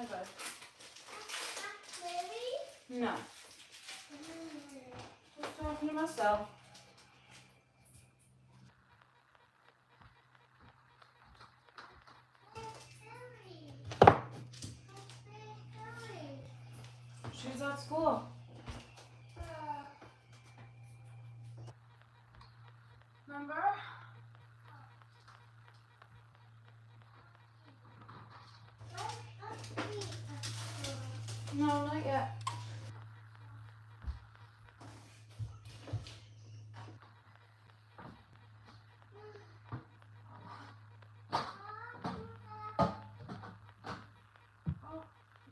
Hi, bud. No. Just talking to myself. She's at school. Remember? No, not yet. Oh,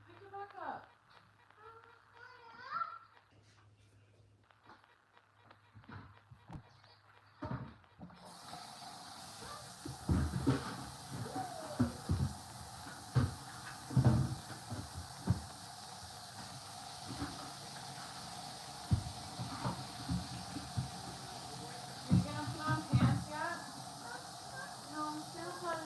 pick it back up. Are you gonna put on pants yet? No, still put.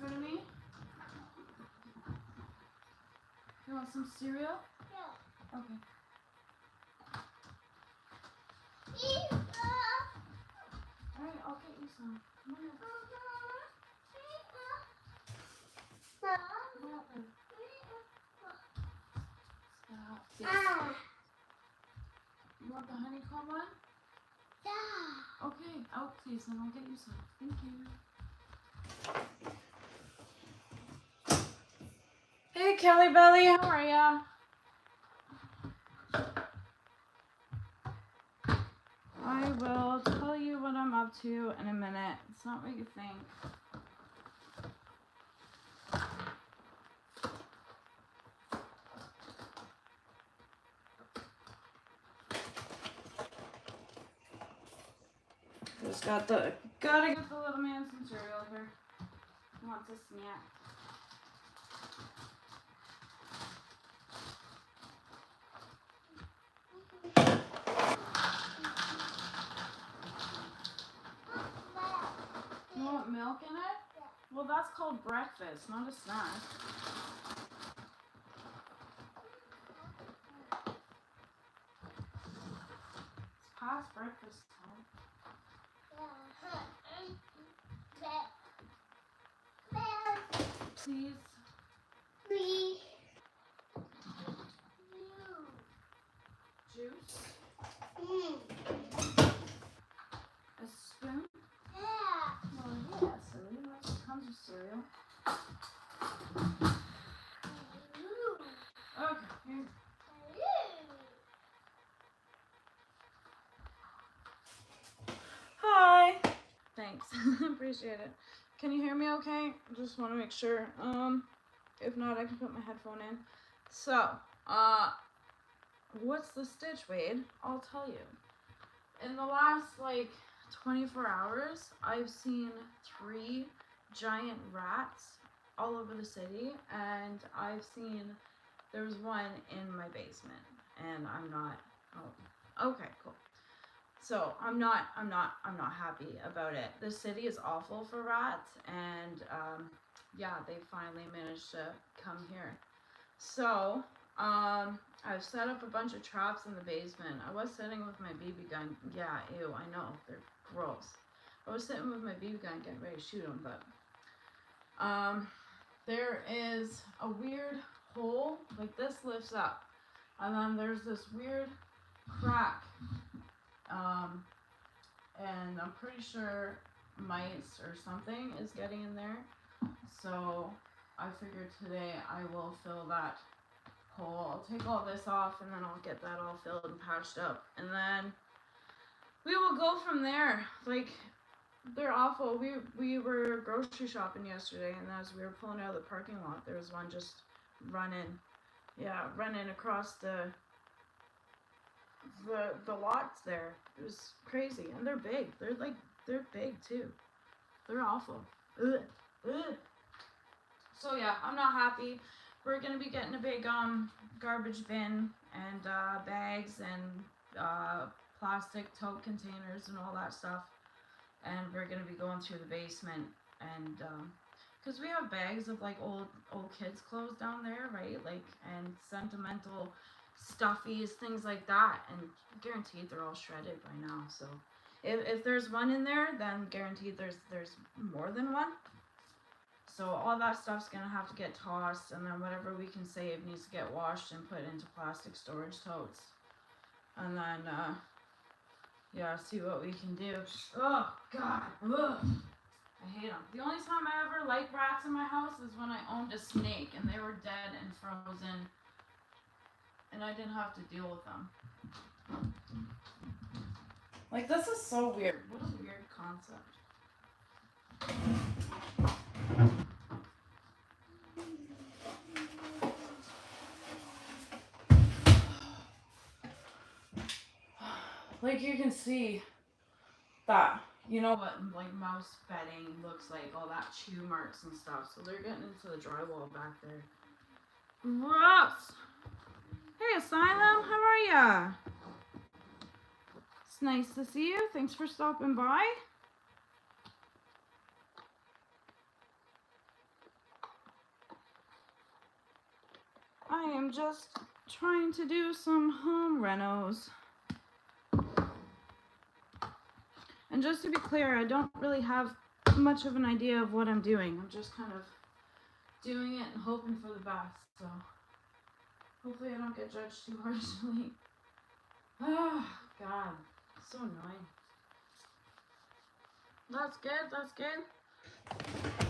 Go to me? You want some cereal? Yeah. Okay. Alright, I'll get you some. Come on. Come on. Stop. Yes. You want the honeycomb one? Yeah. Okay, out please, and I'll get you some. Thank you. Hey, Kelly Belly, how are ya? I will tell you what I'm up to in a minute. It's not what you think. Just gotta get the little man some cereal here. He wants a snack. You want milk in it? Well, that's called breakfast, not a snack. It's past breakfast time. Please. Juice? A spoon? Well, yeah, silly. Lots of tons of cereal. Okay, here. Hi. Thanks. Appreciate it. Can you hear me okay? Just want to make sure. If not, I can put my headphone in. So, what's the stitch, Wade? I'll tell you. In the last, 24 hours, I've seen 3 giant rats all over the city, and I've seen, there's one in my basement, and I'm not, oh, okay, cool. So I'm not happy about it. The city is awful for rats, and yeah, they finally managed to come here. So I've set up a bunch of traps in the basement. I was sitting with my BB gun. Yeah, ew, I know, they're gross. I was sitting with my BB gun getting ready to shoot them, but there is a weird hole, like this lifts up, and then there's this weird crack. And I'm pretty sure mice or something is getting in there. So I figured today I will fill that hole. I'll take all this off and then I'll get that all filled and patched up. And then we will go from there. Like, they're awful. We were grocery shopping yesterday, and as we were pulling out of the parking lot, there was one just running across the lots there. It was crazy, and they're big. They're big too. They're awful. Ugh. Ugh. So yeah, I'm not happy. We're gonna be getting a big garbage bin and bags and plastic tote containers and all that stuff. and we're gonna be going through the basement and because we have bags of like old kids clothes down there, right? Like and sentimental stuffies, things like that, and guaranteed they're all shredded by now. So if there's one in there, then guaranteed there's more than one. So all that stuff's gonna have to get tossed, and then whatever we can save needs to get washed and put into plastic storage totes. And then yeah, see what we can do. Oh God, ugh. I hate them. The only time I ever liked rats in my house is when I owned a snake and they were dead and frozen, and I didn't have to deal with them. Like, this is so weird. What a weird concept. Like, you can see that, you know what, like, mouse bedding looks like, all that chew marks and stuff. So they're getting into the drywall back there. Gross! Hey, Asylum, how are ya? It's nice to see you. Thanks for stopping by. I am just trying to do some home renos. And just to be clear, I don't really have much of an idea of what I'm doing. I'm just kind of doing it and hoping for the best. So hopefully I don't get judged too harshly. Oh, God. So annoying. That's good. That's good.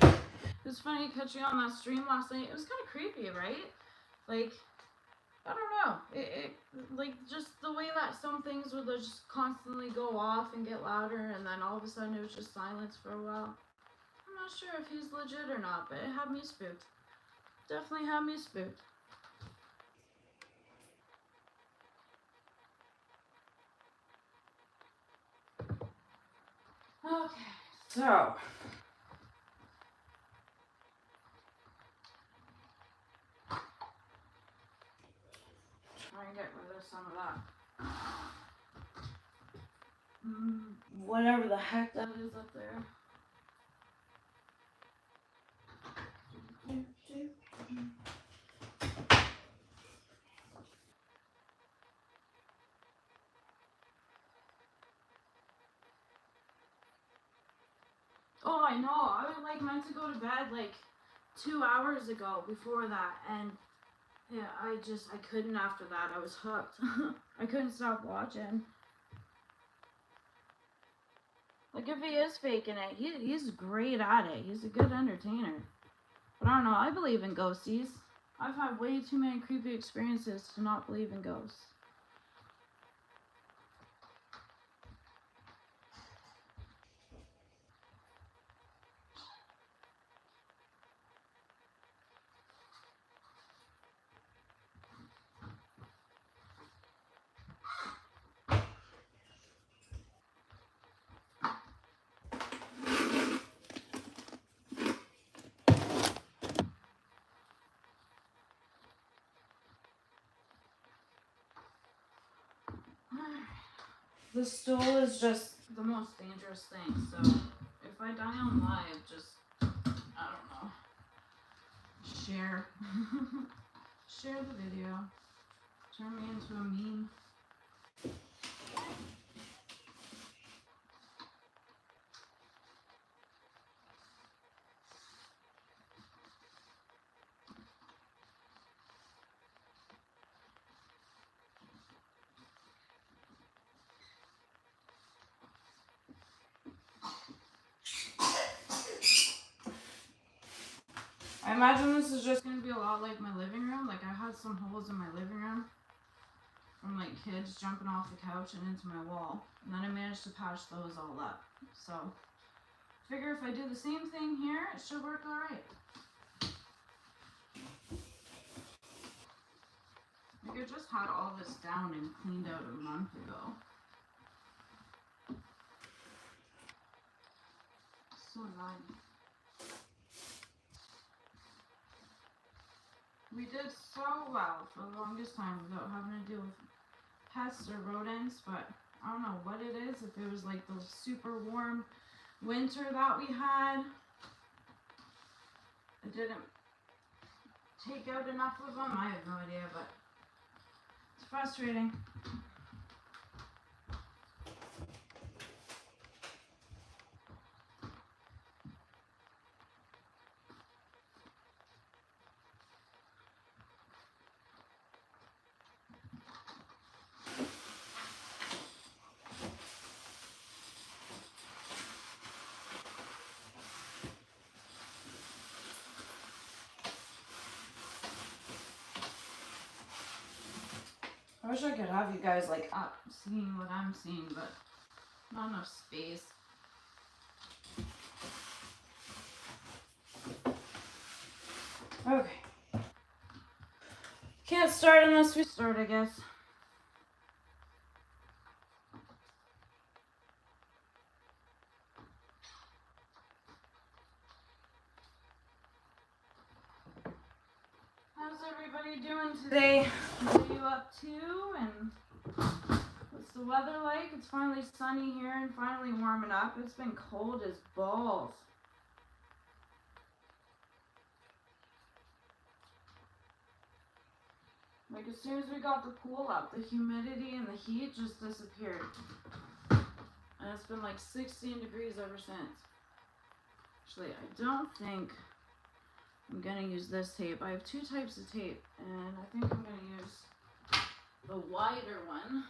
It was funny catching on that stream last night. It was kind of creepy, right? Like, I don't know. It like just the way that some things would just constantly go off and get louder, and then all of a sudden it was just silence for a while. I'm not sure if he's legit or not, but it had me spooked. Definitely had me spooked. Okay, so try and get rid of some of that. Whatever the heck that is up there. Oh, I know. I was like meant to go to bed like 2 hours ago before that, and yeah, I couldn't after that. I was hooked. I couldn't stop watching. Like if he is faking it, he's great at it. He's a good entertainer. But I don't know. I believe in ghosties. I've had way too many creepy experiences to not believe in ghosts. The stool is just the most dangerous thing, so if I die on live, just, I don't know, share. Share the video. Turn me into a meme. I imagine this is just gonna be a lot like my living room. Like I had some holes in my living room from like kids jumping off the couch and into my wall. And then I managed to patch those all up. So figure if I do the same thing here, it should work alright. Like I just had all this down and cleaned out a month ago. So annoying. We did so well for the longest time without having to deal with pests or rodents, but I don't know what it is. If it was like those super warm winter that we had. I didn't take out enough of them. I have no idea, but it's frustrating. I wish I could have you guys like up seeing what I'm seeing, but not enough space. Okay. Can't start unless we start, I guess. How's everybody doing today? What are you up to? And what's the weather like? It's finally sunny here and finally warming up. It's been cold as balls. Like as soon as we got the pool up, the humidity and the heat just disappeared. And it's been like 16 degrees ever since. Actually, I don't think I'm gonna use this tape. I have two types of tape, and I think I'm gonna use the wider one.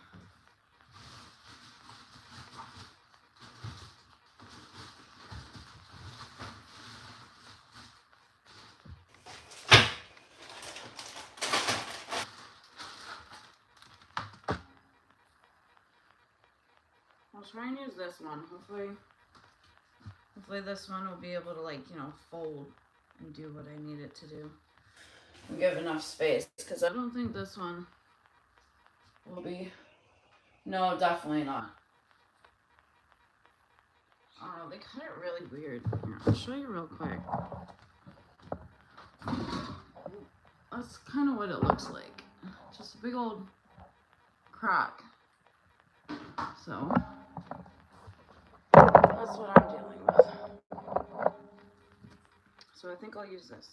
I'll try and use this one. Hopefully this one will be able to, like, you know, fold and do what I need it to do. And give enough space, because I don't think this one will be. No, definitely not. I don't know, they cut it really weird. Here, I'll show you real quick. That's kind of what it looks like. Just a big old crack. So that's what I'm dealing with. So I think I'll use this.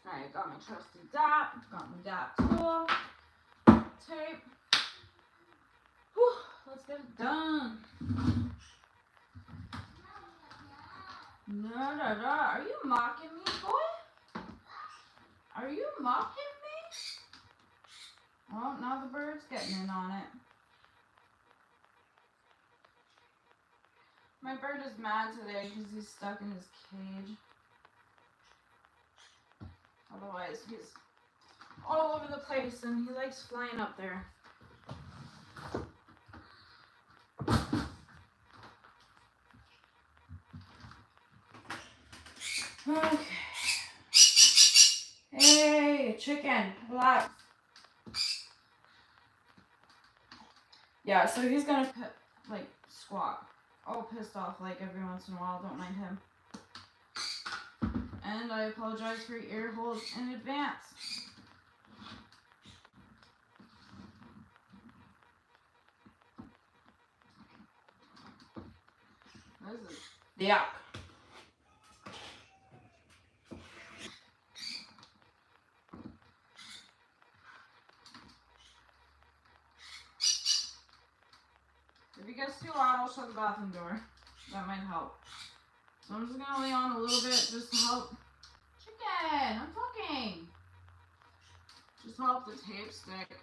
Alright, got my trusty DAP, got my DAP tool, tape. Whew, let's get it done. No. Are you mocking me, boy? Are you mocking me? Well, now the bird's getting in on it. My bird is mad today because he's stuck in his cage. Otherwise, he's all over the place and he likes flying up there. Okay. Hey, chicken, relax. Yeah, so he's gonna like squawk, all pissed off like every once in a while. Don't mind him. And I apologize for your ear holes in advance. This is yuck. If it gets too loud, I'll shut the bathroom door. That might help. So I'm just gonna lay on a little bit just to help. Chicken, I'm talking. Just help the tape stick.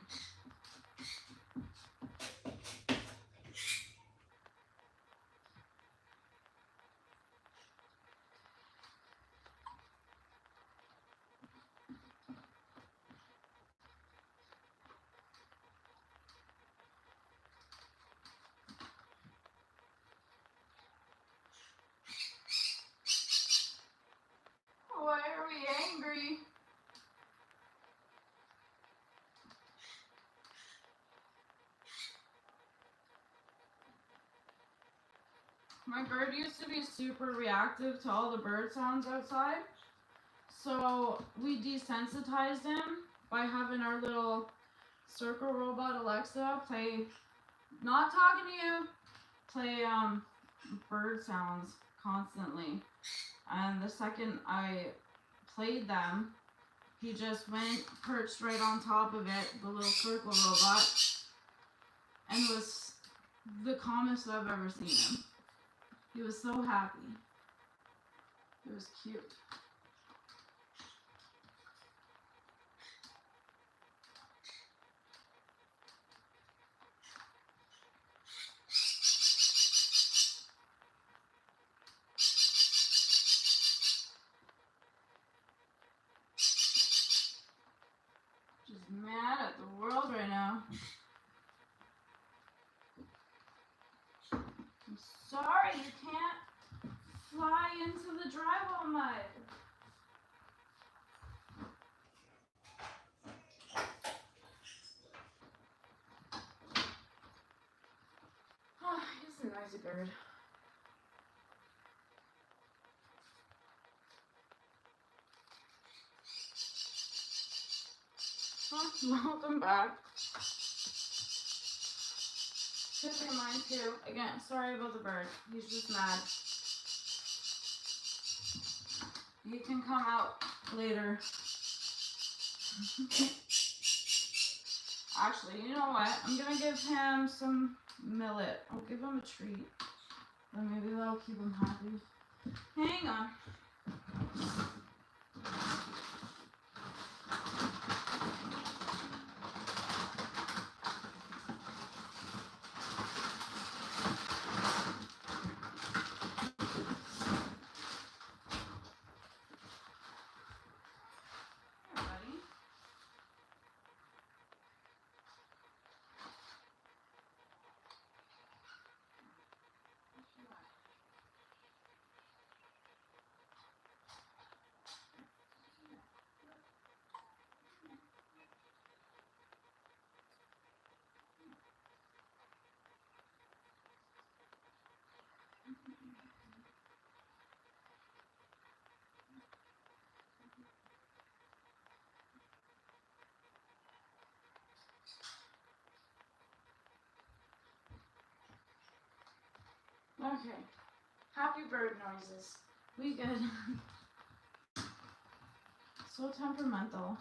Why are we angry? My bird used to be super reactive to all the bird sounds outside. So we desensitized him by having our little circle robot Alexa play, not talking to you, play bird sounds constantly. And the second I played them, he just went, perched right on top of it, the little circle robot, and was the calmest I've ever seen him. He was so happy. It was cute. Just mad at the world right now. I'm sorry, you can't fly into the drywall mud. Oh, he's a noisy bird. Oh, welcome back. Should be mine too. Again, sorry about the bird. He's just mad. You can come out later. Actually, you know what? I'm gonna give him some millet. I'll give him a treat. Then maybe that'll keep him happy. Hang on. Here, buddy. Okay. Happy bird noises. We good. So temperamental.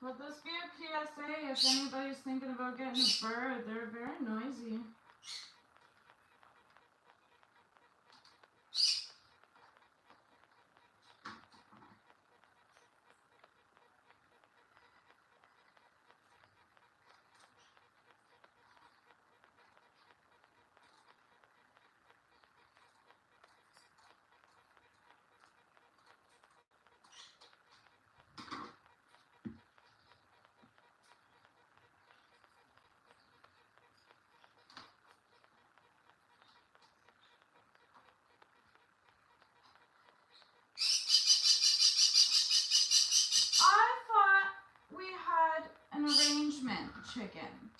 Let this be a PSA if anybody's thinking about getting a bird. They're very noisy. I thought we had an arrangement chicken.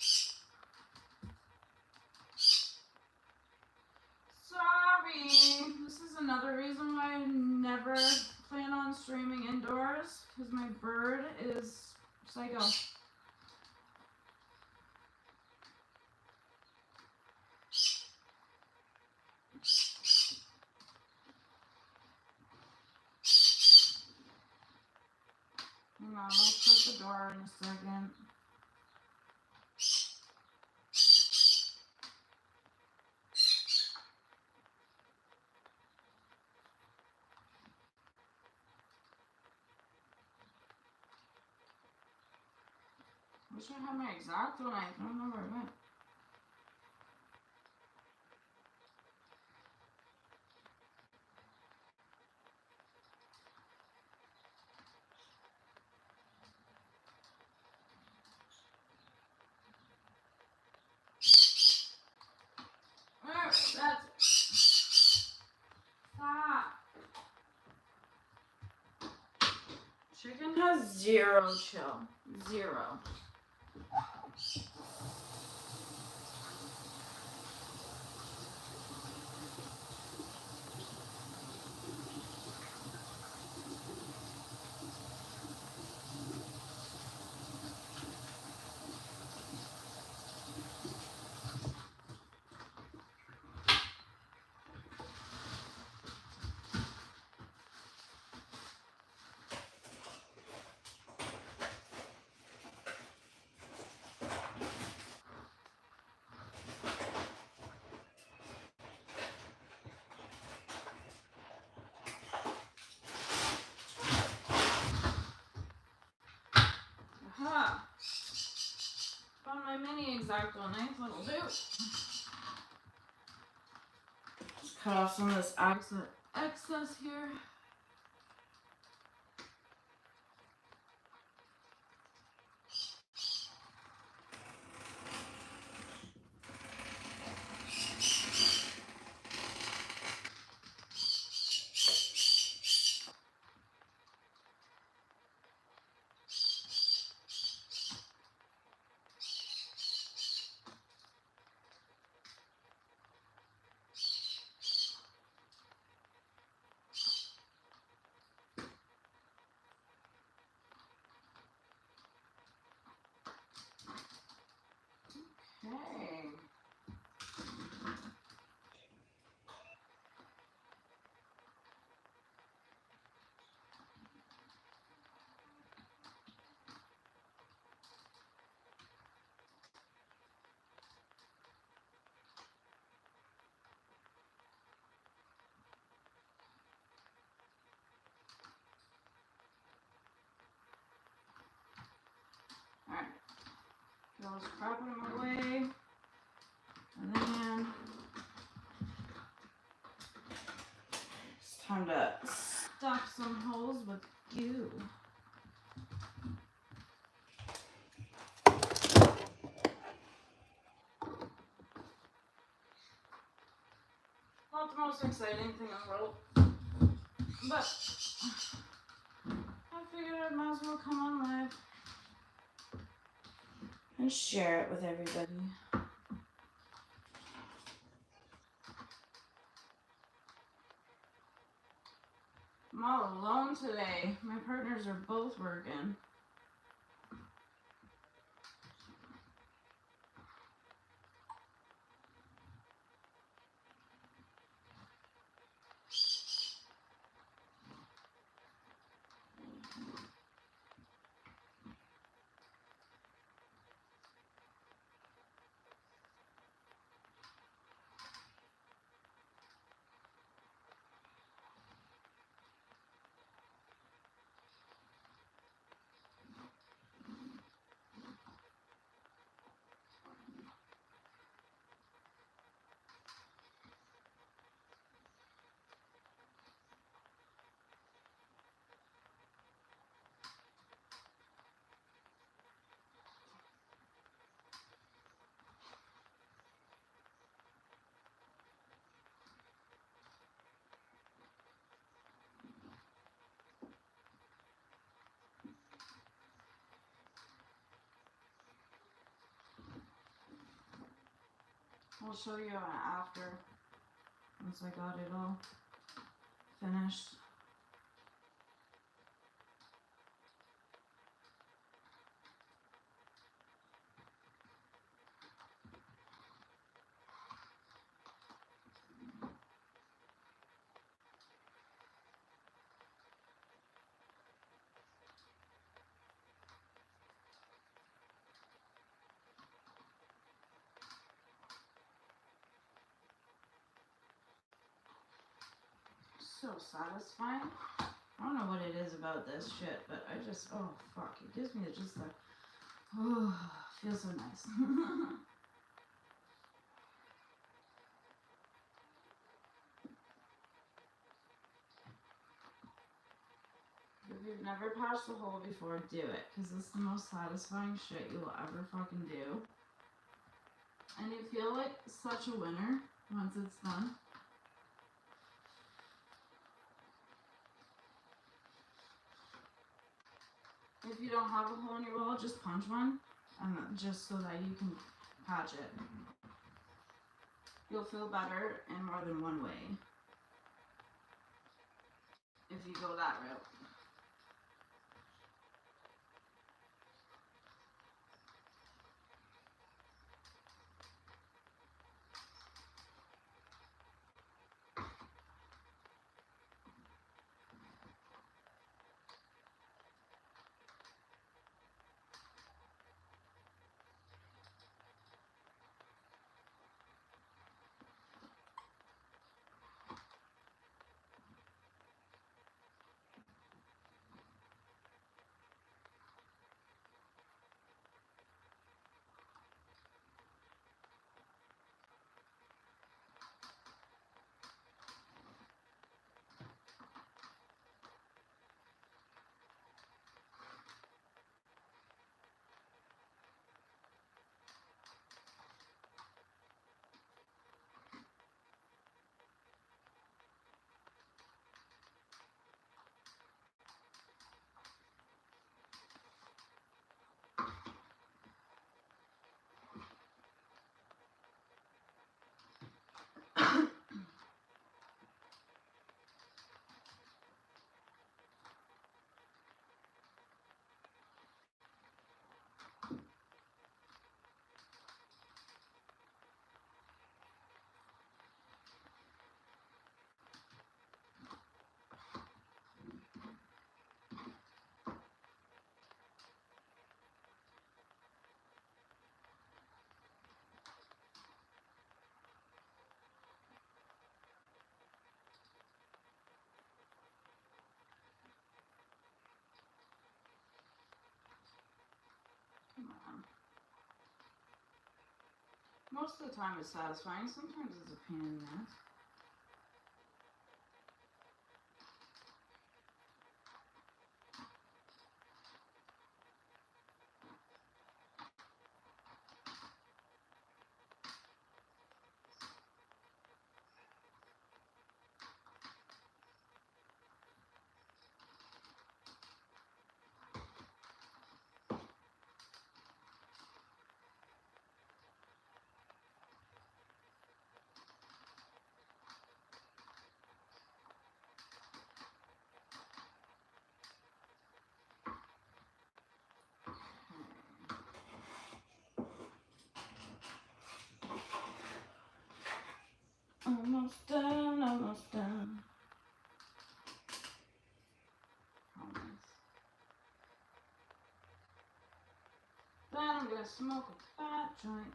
Sorry. This is another reason why I never plan on streaming indoors, because my bird is psycho. Hang on, I'll shut the door in a second. Wish I had my exact one. I don't know where it went. That's it. Stop. Chicken has zero chill. Zero. Aha! Found my mini X-Acto knife, that'll do. Just cut off some of this excess here. Okay. Alright. Get all this crap out of my way. And then it's time to stuff some holes with goo. Not the most exciting thing in the world, but I figured I might as well come on live and share it with everybody. I'm all alone today. My partners are both working. I'll show you after, once I got it all finished. So satisfying. I don't know what it is about this shit, but I just, oh fuck, it gives me just like, oh, feels so nice. If you've never patched a hole before, do it, because it's the most satisfying shit you will ever fucking do. And you feel like such a winner once it's done. If you don't have a hole in your wall, just punch one, and just so that you can patch it. You'll feel better in more than one way if you go that route. Come on. Most of the time it's satisfying. Sometimes it's a pain in the ass. Almost done, almost done. Promise. Then I'm gonna smoke a fat joint.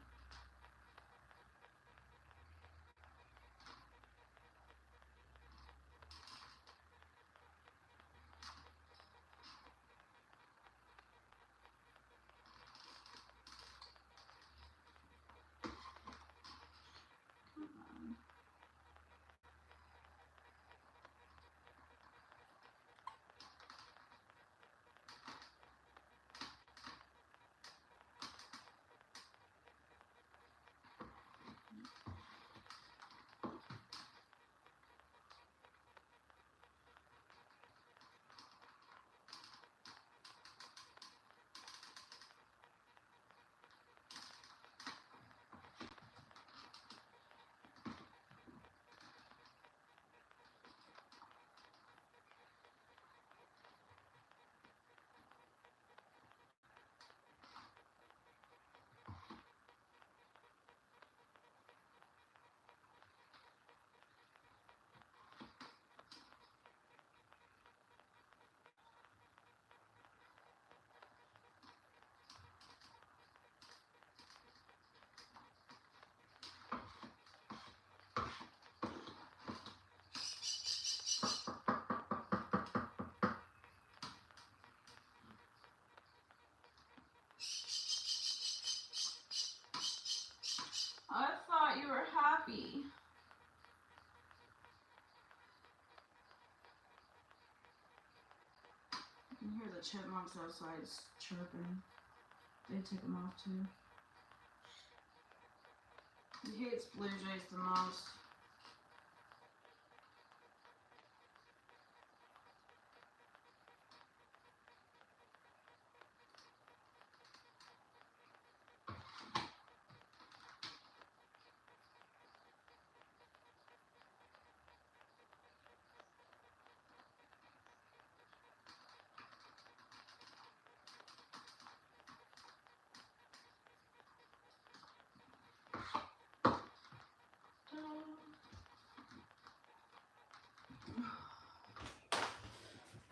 Come on. I thought you were happy. You can hear the chipmunks outside chirping. They take them off too. He hates blue jays the most.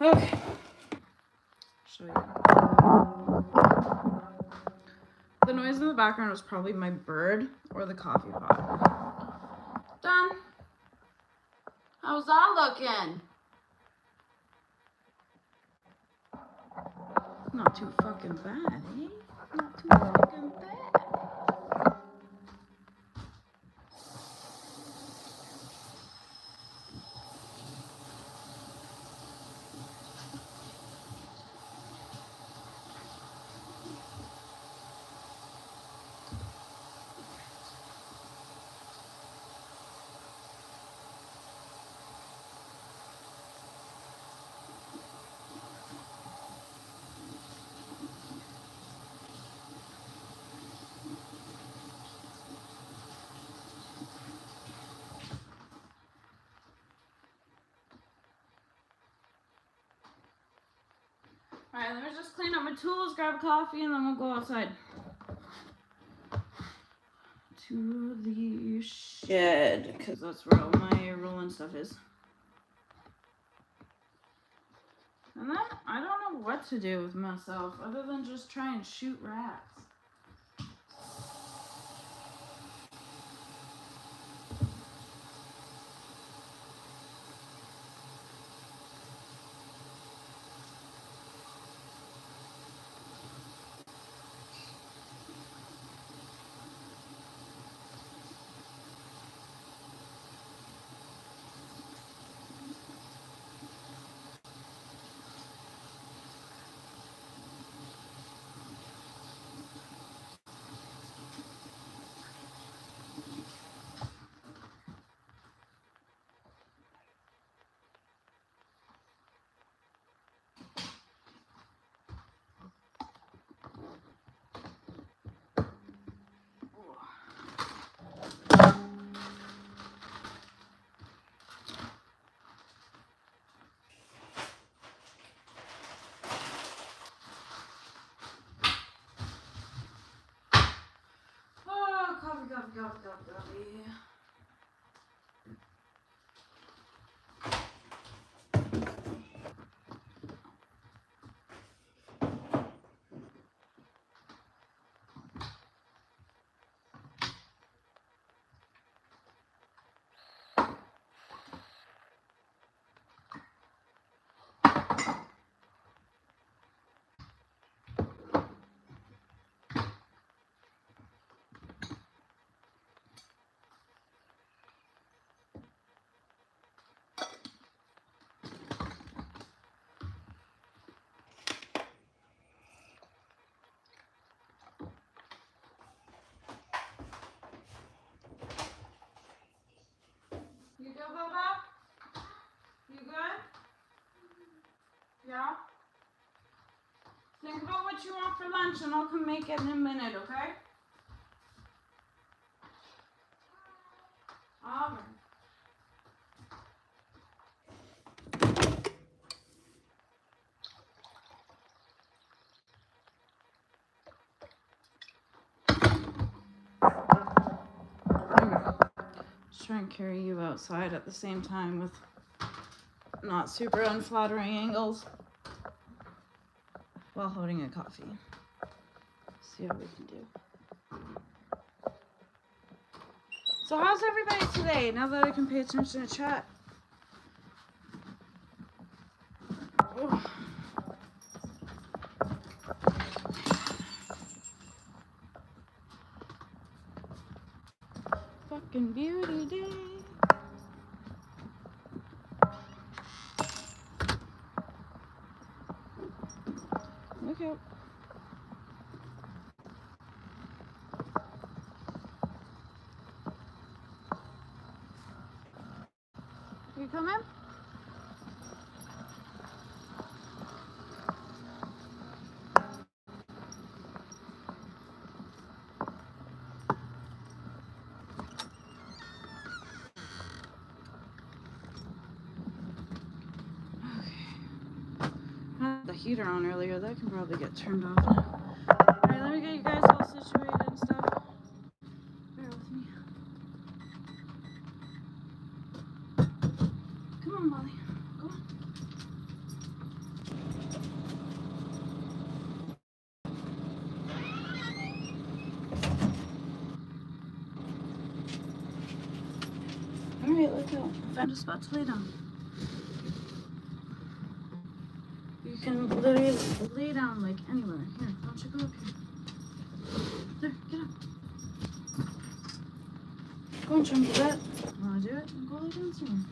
Okay. Show you. The noise in the background was probably my bird or the coffee pot. Done. How's that looking? Not too fucking bad, eh? Not too fucking bad. Alright, let me just clean up my tools, grab a coffee, and then we'll go outside. To the shed, because that's where all my rolling stuff is. And then I don't know what to do with myself other than just try and shoot rats. Oh, coffee. You good, Bubba? You good? Yeah? Think about what you want for lunch and I'll come make it in a minute, okay? Alright. Just try and carry you outside at the same time with not super unflattering angles while holding a coffee. See how we can do. So how's everybody today now that I can pay attention to chat? Oh. Fucking beauty day. Look out. You coming? The heater on earlier, that can probably get turned off now. Alright, let me get you guys all situated and stuff. Bear with me. Come on, Molly. Go on. look out. Vanda's about to lay down. You can literally lay down like anywhere. Here, why don't you go up here? There, get up. Go and try and do that. Wanna do it? Go lay down somewhere.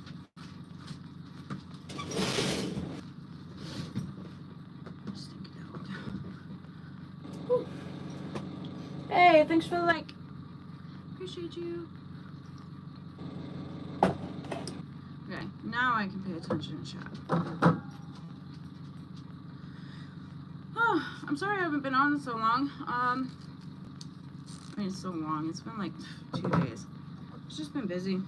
Stinky dog. Whew. Hey, thanks for the like. Appreciate you. Okay, now I can pay attention and chat. Oh, I'm sorry I haven't been on so long. I mean, it's so long. It's been like 2 days. It's just been busy.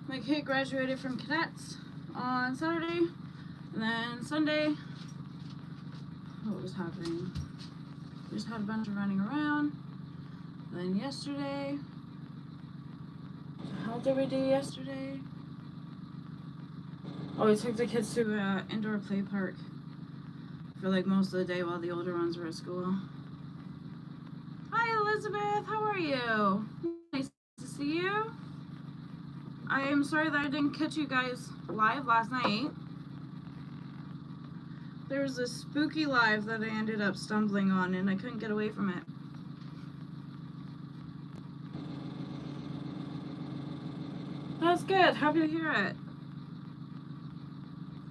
My kid graduated from cadets on Saturday, and then Sunday, what was happening? We just had a bunch of running around. And then yesterday, how did we do yesterday? Oh, we took the kids to an indoor play park for like most of the day while the older ones were at school. Hi Elizabeth, how are you? Nice to see you. I am sorry that I didn't catch you guys live last night. There was a spooky live that I ended up stumbling on and I couldn't get away from it. That's good, happy to hear it.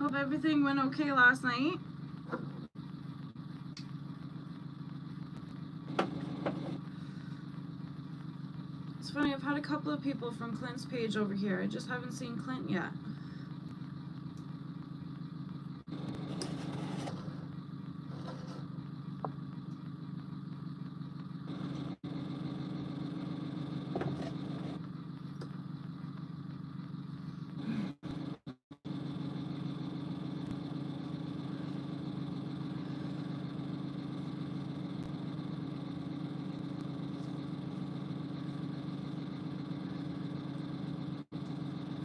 Hope everything went okay last night. It's funny, I've had a couple of people from Clint's page over here. I just haven't seen Clint yet.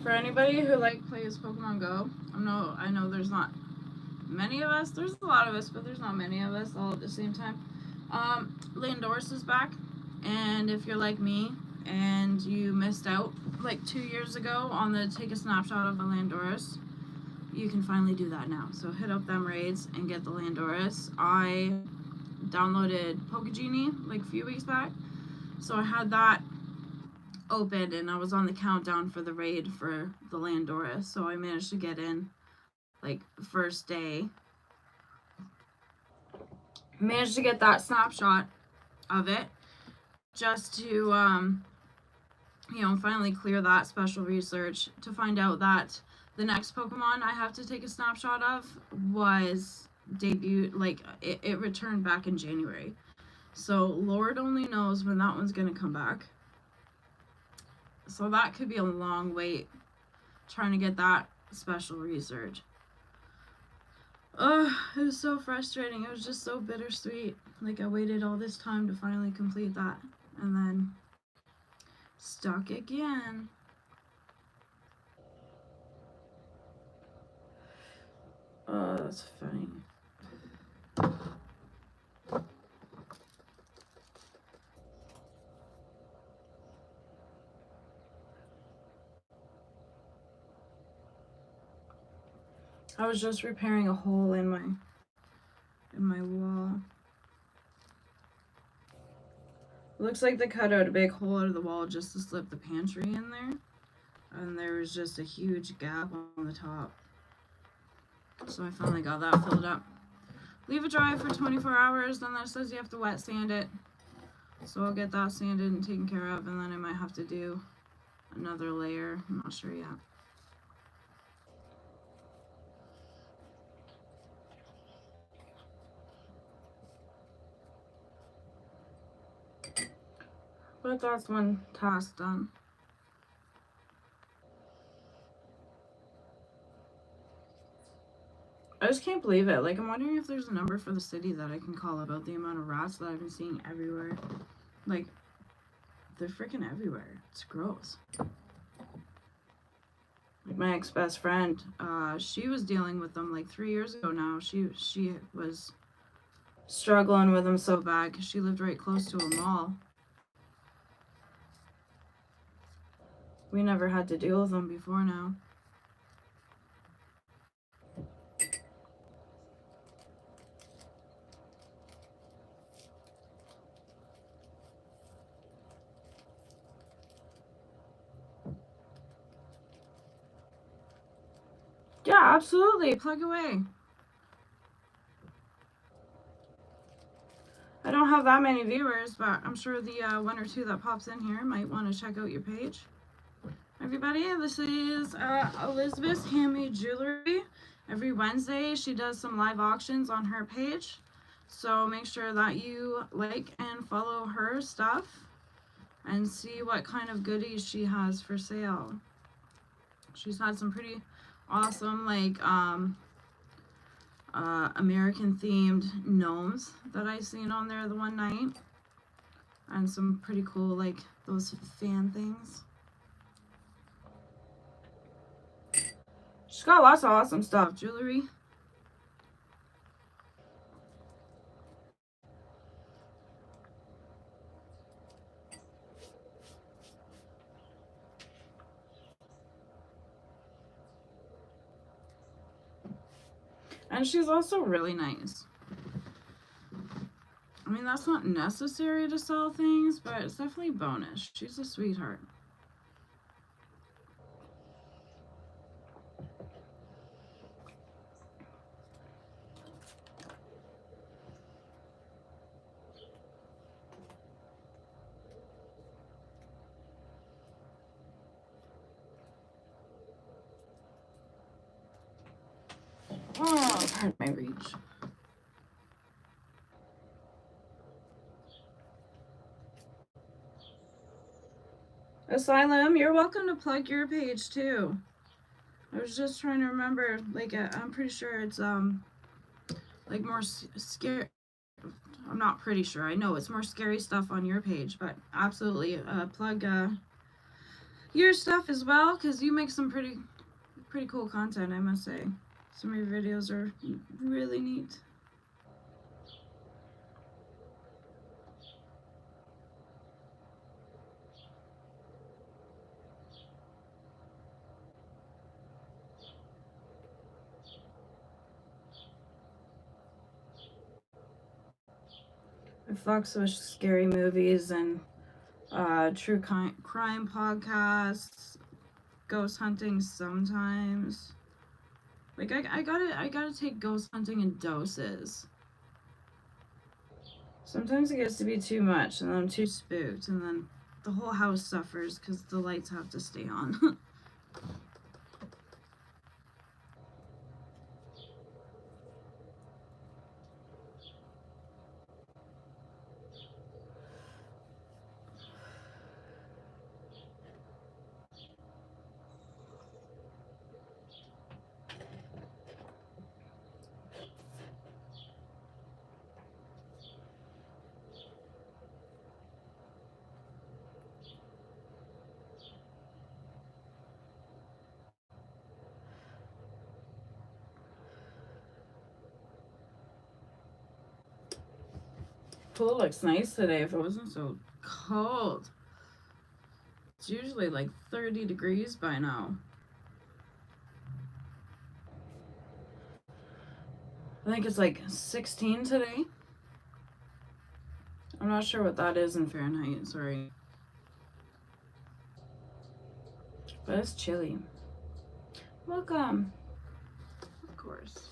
For anybody who plays Pokemon Go, I know there's not many of us. There's a lot of us, but there's not many of us all at the same time. Landorus is back, and if you're like me and you missed out like 2 years ago on the take a snapshot of the Landorus, you can finally do that now. So hit up them raids and get the Landorus. I downloaded Pokegenie like a few weeks back, so I had that open and I was on the countdown for the raid for the Landorus, so I managed to get in like the first day. Managed to get that snapshot of it just to you know, finally clear that special research to find out that the next Pokemon I have to take a snapshot of was debuted, like it returned back in January. So Lord only knows when that one's gonna come back. So that could be a long wait trying to get that special research. It was so frustrating. It was just so bittersweet. Like I waited all this time to finally complete that and then stuck again. Oh, that's funny. I was just repairing a hole in my wall. Looks like they cut out a big hole out of the wall just to slip the pantry in there. And there was just a huge gap on the top. So I finally got that filled up. Leave it dry for 24 hours, then that says you have to wet sand it. So I'll get that sanded and taken care of, and then I might have to do another layer. I'm not sure yet. But that's one task done. I just can't believe it. Like, I'm wondering if there's a number for the city that I can call about the amount of rats that I've been seeing everywhere. Like, they're freaking everywhere. It's gross. Like, my ex-best friend, she was dealing with them like 3 years ago now. She was struggling with them so bad because she lived right close to a mall. We never had to deal with them before now. Yeah, absolutely. Plug away. I don't have that many viewers, but I'm sure the one or two that pops in here might want to check out your page. Everybody, this is Elizabeth's Handmade Jewelry. Every Wednesday, she does some live auctions on her page. So make sure that you like and follow her stuff and see what kind of goodies she has for sale. She's had some pretty awesome, like, American themed gnomes that I seen on there the one night. And some pretty cool, like, those fan things. She's got lots of awesome stuff. Jewelry. And she's also really nice. I mean, that's not necessary to sell things, but it's definitely a bonus. She's a sweetheart. Oh, pardon my reach. Asylum, you're welcome to plug your page too. I was just trying to remember, like, I'm pretty sure it's, like, more scary. I'm not pretty sure. I know it's more scary stuff on your page, but absolutely, plug, your stuff as well, because you make some pretty cool content, I must say. Some of your videos are really neat. I fucks with scary movies and true crime podcasts, ghost hunting sometimes. Like I gotta take ghost hunting in doses. Sometimes it gets to be too much, and then I'm too spooked, and then the whole house suffers because the lights have to stay on. Pool looks nice today if it wasn't so cold. It's usually like 30 degrees by now. I think it's like 16 today. I'm not sure what that is in Fahrenheit, sorry. But it's chilly. Welcome. Of course.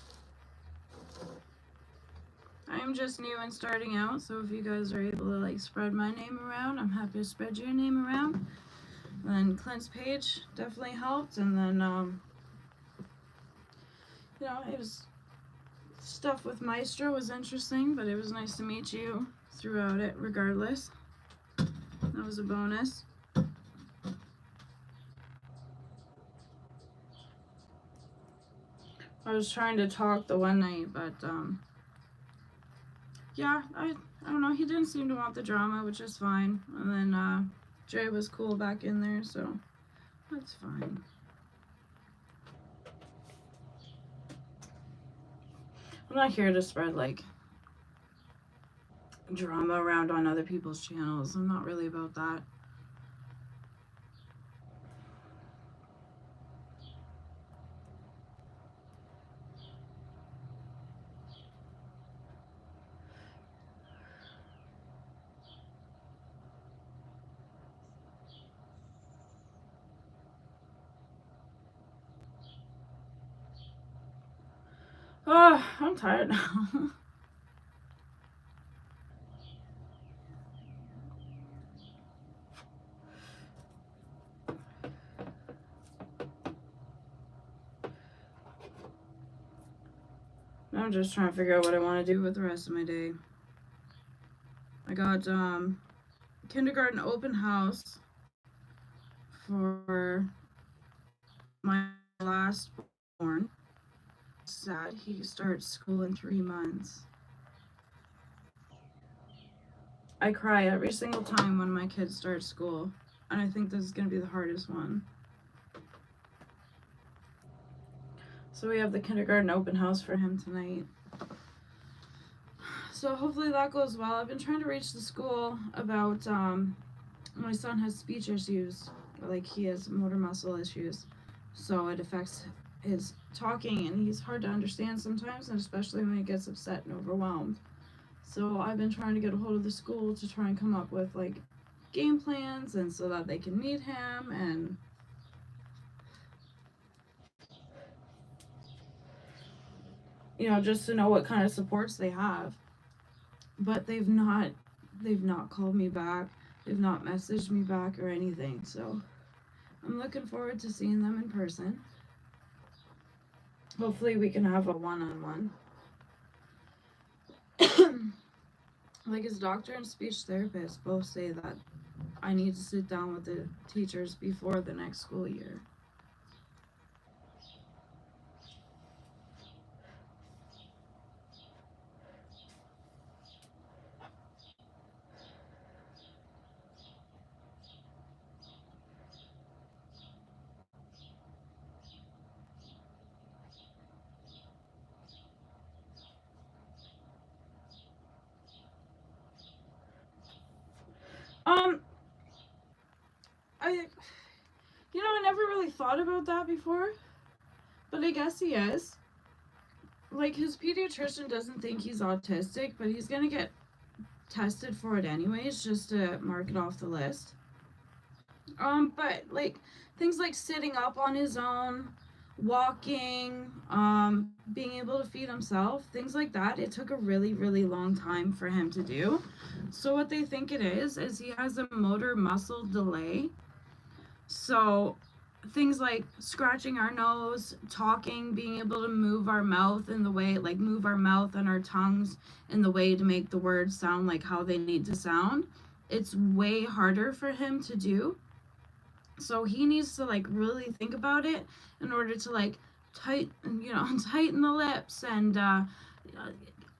I'm just new and starting out, so if you guys are able to like spread my name around, I'm happy to spread your name around. And then Clint's page definitely helped, and then you know, it was stuff with Maestro was interesting, but it was nice to meet you throughout it regardless. That was a bonus. I was trying to talk the one night, but yeah, I don't know, he didn't seem to want the drama, which is fine. And then Jay was cool back in there, so that's fine. I'm not here to spread like drama around on other people's channels. I'm not really about that. Oh, I'm tired now. I'm just trying to figure out what I want to do with the rest of my day. I got kindergarten open house for my last born. Sad he starts school in 3 months. I cry every single time when my kids start school, and I think this is going to be the hardest one. So we have the kindergarten open house for him tonight. So hopefully that goes well. I've been trying to reach the school about my son has speech issues, like he has motor muscle issues, so it affects his talking, and he's hard to understand sometimes, and especially when he gets upset and overwhelmed. So I've been trying to get a hold of the school to try and come up with like game plans, and so that they can meet him, and just to know what kind of supports they have. But they've not called me back. They've not messaged me back or anything. So I'm looking forward to seeing them in person. Hopefully we can have a one-on-one. Like his doctor and speech therapist both say that I need to sit down with the teachers before the next school year. Um, I I never really thought about that before, but I guess he is. Like his pediatrician doesn't think he's autistic, but he's gonna get tested for it anyways, just to mark it off the list. But like things like sitting up on his own, walking, being able to feed himself, things like that, it took a really, really long time for him to do. So what they think it is he has a motor muscle delay. So things like scratching our nose, talking, being able to move our mouth in the way, like move our mouth and our tongues in the way to make the words sound like how they need to sound. It's way harder for him to do. So he needs to like really think about it in order to like tighten the lips and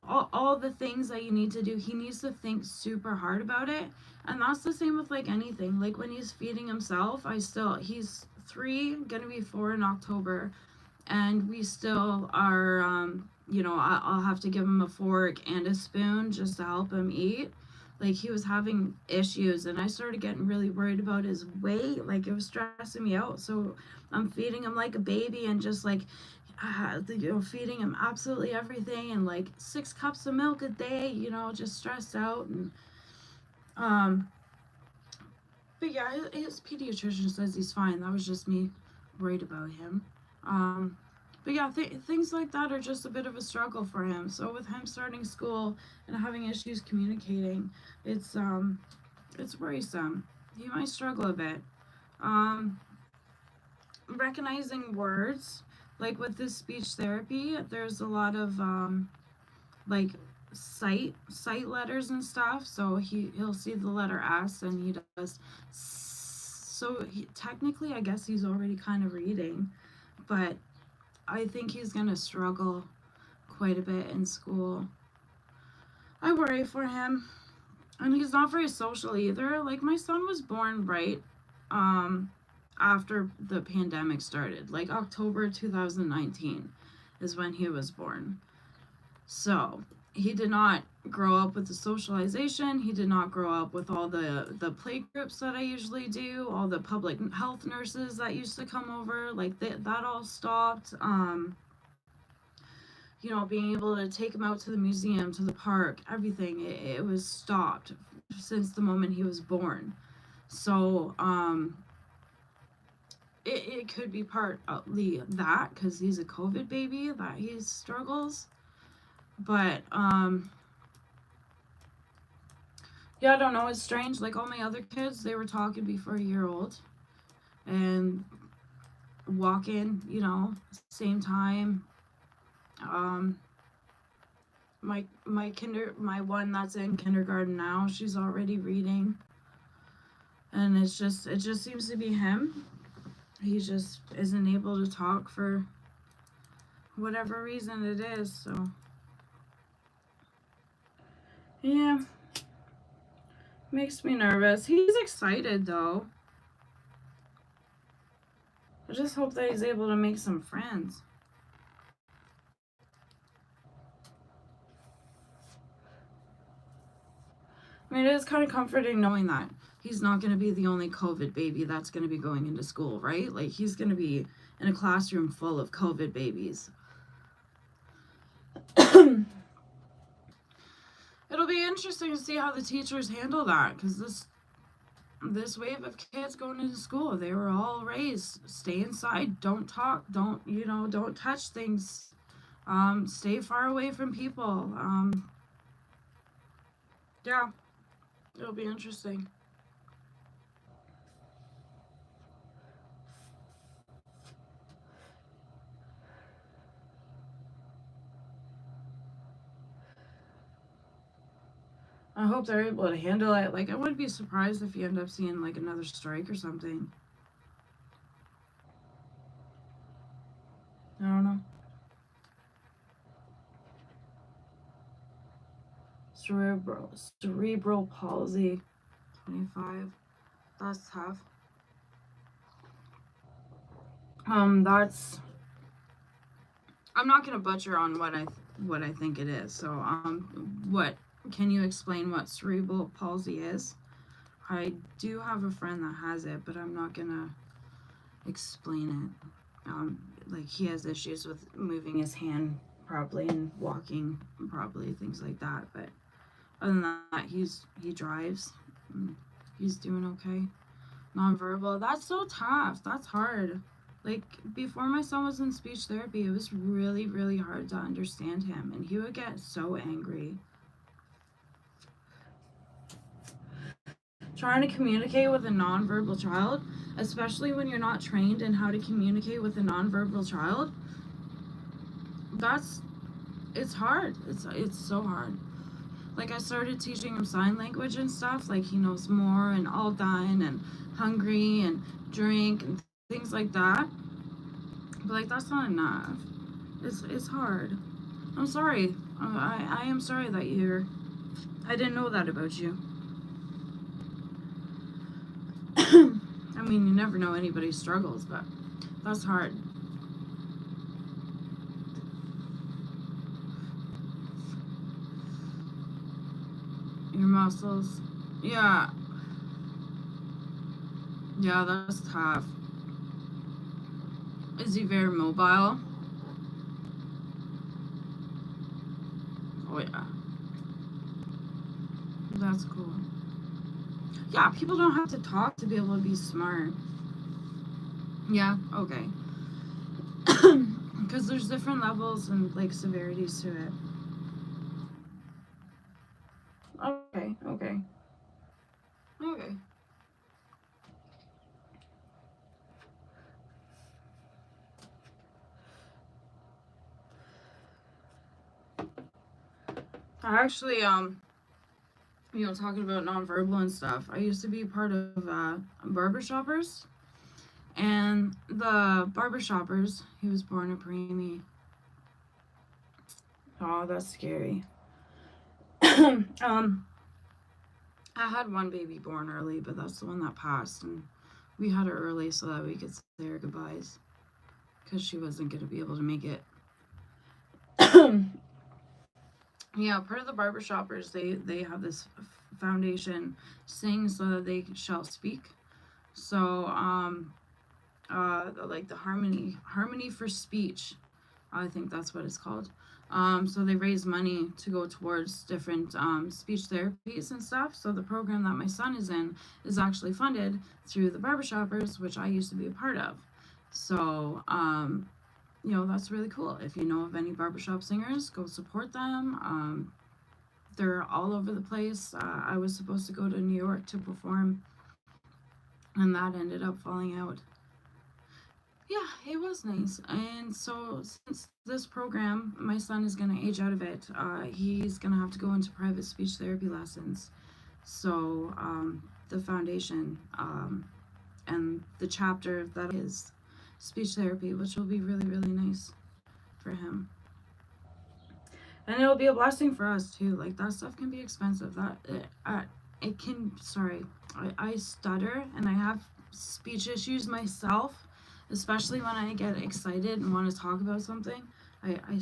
all the things that you need to do. He needs to think super hard about it. And that's the same with like anything. Like when he's feeding himself, he's 3, gonna be 4 in October, and we still are, I'll have to give him a fork and a spoon just to help him eat. Like he was having issues, and I started getting really worried about his weight. Like it was stressing me out. So I'm feeding him like a baby, and just like feeding him absolutely everything, and like 6 cups of milk a day, just stressed out. And um but yeah, his pediatrician says he's fine. That was just me worried about him. But yeah, things like that are just a bit of a struggle for him. So with him starting school and having issues communicating, it's worrisome. He might struggle a bit. Um, Recognizing words, like with this speech therapy, there's a lot of like sight letters and stuff. So he'll see the letter S, and he does. So technically, I guess he's already kind of reading, but I think he's gonna struggle quite a bit in school. I worry for him. And he's not very social either. Like my son was born right um after the pandemic started. Like October 2019 is when he was born. So, he did not grow up with the socialization. He did not grow up with all the play groups that I usually do, all the public health nurses that used to come over. Like that all stopped. Being able to take him out to the museum, to the park, everything, it was stopped since the moment he was born. So, it could be partly that because he's a COVID baby that he struggles. But yeah, I don't know. It's strange. Like all my other kids, they were talking before a year old and walking, same time. Um, my one that's in kindergarten now, she's already reading, and it just seems to be him. He just isn't able to talk for whatever reason it is. So yeah, makes me nervous. He's excited though. I just hope that he's able to make some friends. I mean, it is kind of comforting knowing that he's not going to be the only COVID baby that's going to be going into school, right? Like, he's going to be in a classroom full of COVID babies. It'll be interesting to see how the teachers handle that, because this wave of kids going into school, they were all raised, stay inside, don't talk, don't touch things, stay far away from people. Yeah, it'll be interesting. I hope they're able to handle it. Like, I wouldn't be surprised if you end up seeing like another strike or something. I don't know. Cerebral palsy, 25. That's tough. That's. I'm not gonna butcher on what I think it is. So, what can you explain what cerebral palsy is? I do have a friend that has it, but I'm not gonna explain it. Like he has issues with moving his hand properly and walking properly, things like that. But other than that, he drives. He's doing okay. Nonverbal. That's so tough. That's hard. Like before my son was in speech therapy, it was really, really hard to understand him, and he would get so angry. Trying to communicate with a nonverbal child, especially when you're not trained in how to communicate with a nonverbal child, it's hard. It's so hard. Like I started teaching him sign language and stuff. Like he knows more and all done and hungry and drink and things like that. But like that's not enough. It's hard. I'm sorry. I am sorry that you're. I didn't know that about you. I mean, you never know anybody's struggles, but that's hard. Your muscles. Yeah. Yeah, that's tough. Is he very mobile? Oh, yeah. That's cool. Yeah, people don't have to talk to be able to be smart. Yeah, okay. Because there's different levels and like severities to it. Okay, okay. Okay. I actually, talking about nonverbal and stuff, I used to be part of barbershoppers. And the barbershoppers, he was born a preemie. Oh, that's scary. um, I had one baby born early, but that's the one that passed, and we had her early so that we could say her goodbyes because she wasn't going to be able to make it. Yeah, part of the barbershoppers, they have this foundation, Sing So That They Shall Speak. So like the harmony for speech, I think that's what it's called. So they raise money to go towards different speech therapies and stuff. So the program that my son is in is actually funded through the barbershoppers, which I used to be a part of. So, that's really cool. If you know of any barbershop singers, go support them. They're all over the place. I was supposed to go to New York to perform, and that ended up falling out. Yeah, it was nice. And so, since this program, my son is going to age out of it, he's going to have to go into private speech therapy lessons. So, the foundation and the chapter that is speech therapy, which will be really, really nice for him. And it'll be a blessing for us too. Like, that stuff can be expensive. It can. Sorry, I stutter and I have speech issues myself, especially when I get excited and want to talk about something. I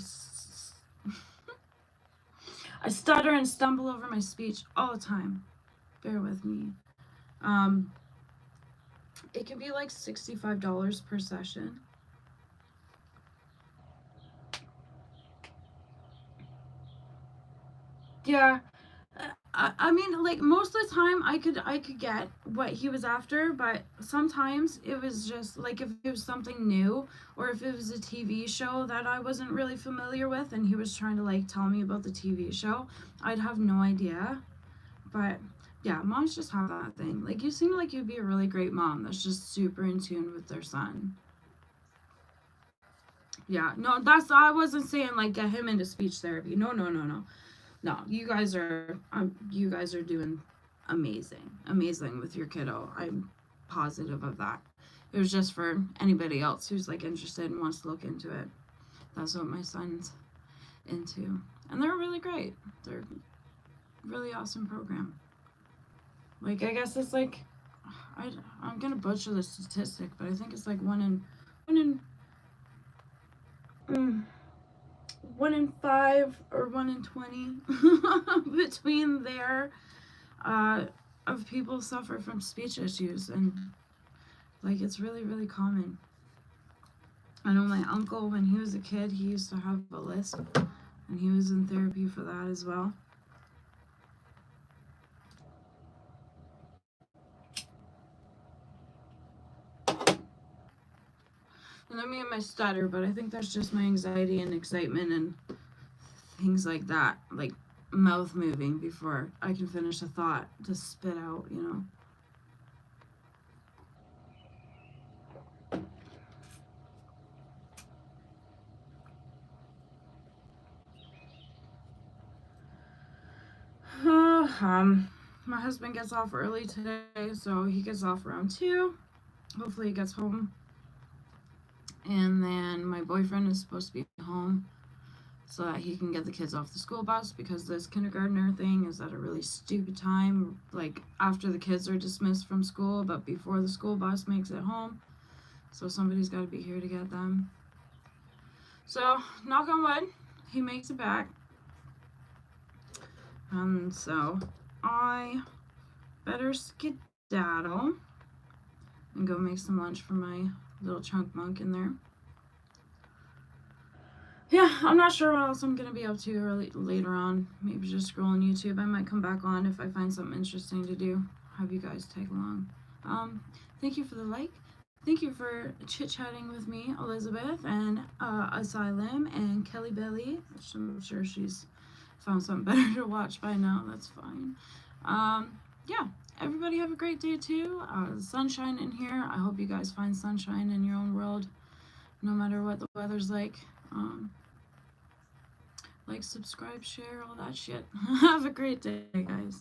stutter and stumble over my speech all the time. Bear with me. It can be like $65 per session. Yeah. I mean, like, most of the time I could get what he was after, but sometimes it was just like if it was something new or if it was a TV show that I wasn't really familiar with and he was trying to like tell me about the TV show, I'd have no idea. But yeah, moms just have that thing. Like, you seem like you'd be a really great mom that's just super in tune with their son. Yeah, no, I wasn't saying like get him into speech therapy. No, no, no, no. No, you guys are doing amazing with your kiddo. I'm positive of that. It was just for anybody else who's like interested and wants to look into it. That's what my son's into, and they're really great. They're a really awesome program. Like, I guess it's like I'm gonna butcher the statistic, but I think it's like mm, 1 in 5 or 1 in 20 between there uh, of people suffer from speech issues, and like, it's really, really common. I know my uncle, when he was a kid, he used to have a lisp, and he was in therapy for that as well. And I mean, my stutter, but I think that's just my anxiety and excitement and things like that, like mouth moving before I can finish a thought to spit out, My husband gets off early today, so he gets off around 2. Hopefully he gets home. And then my boyfriend is supposed to be home so that he can get the kids off the school bus, because this kindergartner thing is at a really stupid time, like after the kids are dismissed from school but before the school bus makes it home. So somebody's got to be here to get them. So, knock on wood, he makes it back. And so I better skedaddle and go make some lunch for my little chunk monk in there. Yeah, I'm not sure what else I'm going to be up to later on. Maybe just scrolling YouTube. I might come back on if I find something interesting to do. Have you guys tag along. Thank you for the like. Thank you for chit-chatting with me, Elizabeth, and Asylum, and Kelly Belly. I'm sure she's found something better to watch by now. That's fine. Yeah, everybody have a great day too. Sunshine in here. I hope you guys find sunshine in your own world, no matter what the weather's like. Like, subscribe, share, all that shit. Have a great day, guys.